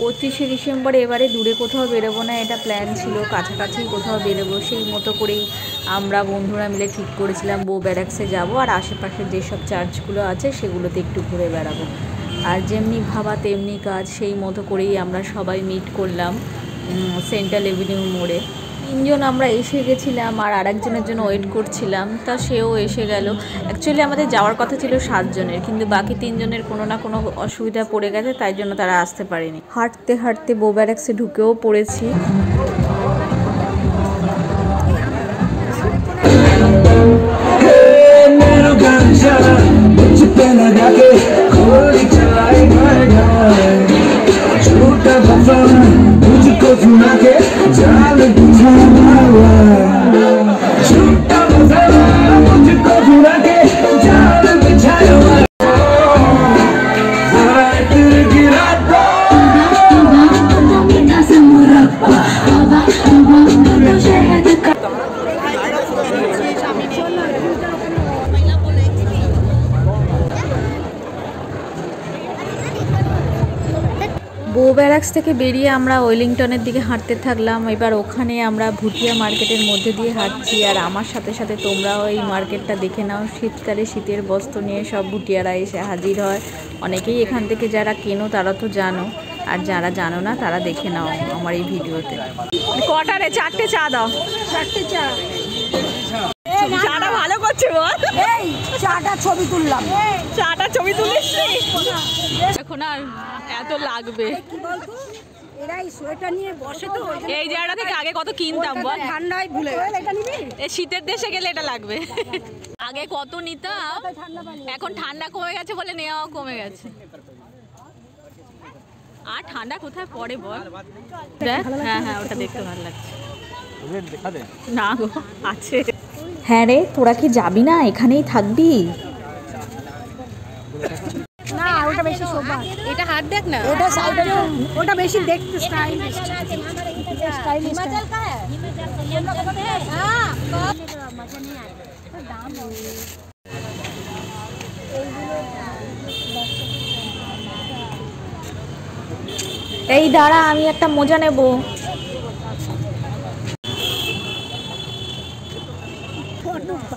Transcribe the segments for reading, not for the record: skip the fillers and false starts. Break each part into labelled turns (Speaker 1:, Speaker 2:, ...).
Speaker 1: 25শে December এবারে দূরে কোথাও বেরোবো না, এটা প্ল্যান ছিল, কাছাকাছি কোথাও বেরোবো। সেই মতো করেই আমরা বন্ধুরা মিলে ঠিক করেছিলাম বউ ব্যারাক্সে যাবো, আর আশেপাশের যেসব চার্চগুলো আছে সেগুলোতে একটু ঘুরে বেড়াবো। আর যেমনি ভাবা তেমনি কাজ, সেই মতো করেই আমরা সবাই মিট করলাম সেন্ট্রাল এভিনিউ মোড়ে। 3জন আমরা এসে গেছিলাম, আর আরেকজনের জন্য ওয়েট করছিলাম, তা সেও এসে গেল। অ্যাকচুয়ালি আমাদের যাওয়ার কথা ছিল 7 জনের, কিন্তু বাকি 3জনের কোনো না কোনো অসুবিধা পড়ে গেছে, তাই জন্য তারা আসতে পারেনি। হাঁটতে হাঁটতে বউ ব্যারাক্সে ঢুকেও পড়েছি। বউ ব্যারাক্স থেকে বেরিয়ে আমরা ওয়েলিংটনের দিকে হাঁটতে থাকলাম। এবার ওখানে আমরা ভুটিয়া মার্কেটের মধ্যে দিয়ে হাঁটছি, আর আমার সাথে সাথে তোমরাও এই মার্কেটটা দেখে নাও। শীতকালে শীতের বস্ত্র নিয়ে সব ভুটিয়ারা এসে হাজির হয়। অনেকেই এখান থেকে যারা কেনো তারা তো জানো, আর যারা জানো না তারা দেখে নাও আমার এই ভিডিওতে। কটারে 4টে চা দাও। 4টে চা। চাটা ভালো করছে বল। এই চাটা ছবি তুললাম। চাটা ছবি তুলিস এখন আর এত লাগবে। কি বলতো এরাই সোয়েটার নিয়ে বসে, তো এই জায়গাটা থেকে আগে কত কিনতাম বল, ঠান্ডায় ভুলে গেল। এটা নিবি? এই শীতের দেশে গেলে এটা লাগবে। আগে কত নিতাম, এখন ঠান্ডা কমে গেছে বলে নেওয়াও কমে গেছে। আর ঠান্ডা কোথায় পড়ে বল। হ্যাঁ হ্যাঁ, ওটা দেখতে ভালো লাগছে। না গো, আছে। হ্যাঁ রে, তোরা কি যাবি না, এখানেই থাকবি? না, ওটা বেশি শোভা। এটা হাত দেখ না, ওটা সাইডে, ওটা বেশি দেখতে স্টাইলিশ। স্টাইলিশ হিমাচল का है, हिमाचल का है। हां, मजा नहीं आएगा, दाम এই দাঁড়া, আমি একটা মোজা নেব।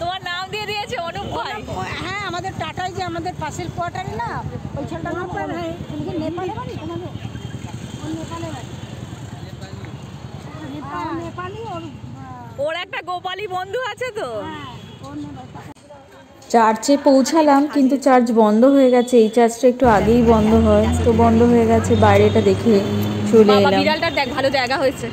Speaker 1: তোমার নাম দিয়ে দিয়েছে অনুপ ভাই। হ্যাঁ, আমাদের টাটাই যে আমাদের পাশের কোয়ার্টারে না, ওই ছেলেটার নাম হয় নেপালে বাড়ি। তোমাদের নেপালে বাড়ি, নেপালি। ওর একটা গোপালী বন্ধু আছে তো। চার্চে পৌঁছালাম, কিন্তু চার্চ বন্ধ হয়ে গেছে। এই চার্চটা একটু আগেই বন্ধ হয়, তো বন্ধ হয়ে গেছে। বাইরেটা দেখে চলে এলাম। বিড়ালটার দেখ, ভালো জায়গা হয়েছে।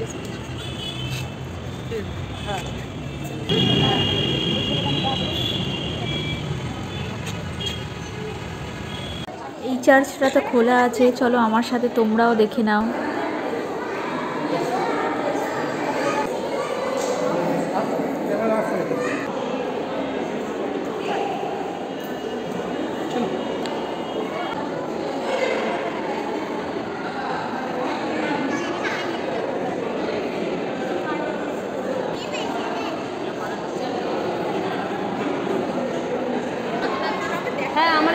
Speaker 1: এই চার্চটা তো খোলা আছে, চলো আমার সাথে তোমরাও দেখে নাও। হ্যাঁ, আমার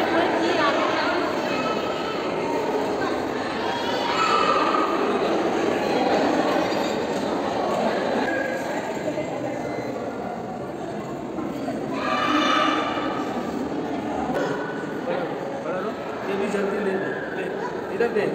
Speaker 1: इधर दे।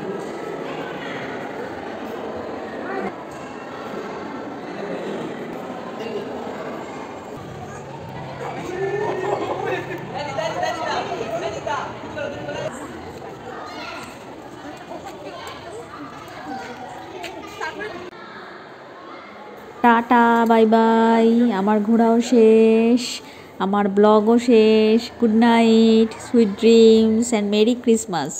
Speaker 1: Tata, bye bye. আমার ঘোরাও শেষ, আমার ব্লগও শেষ। Good night, sweet dreams and merry Christmas.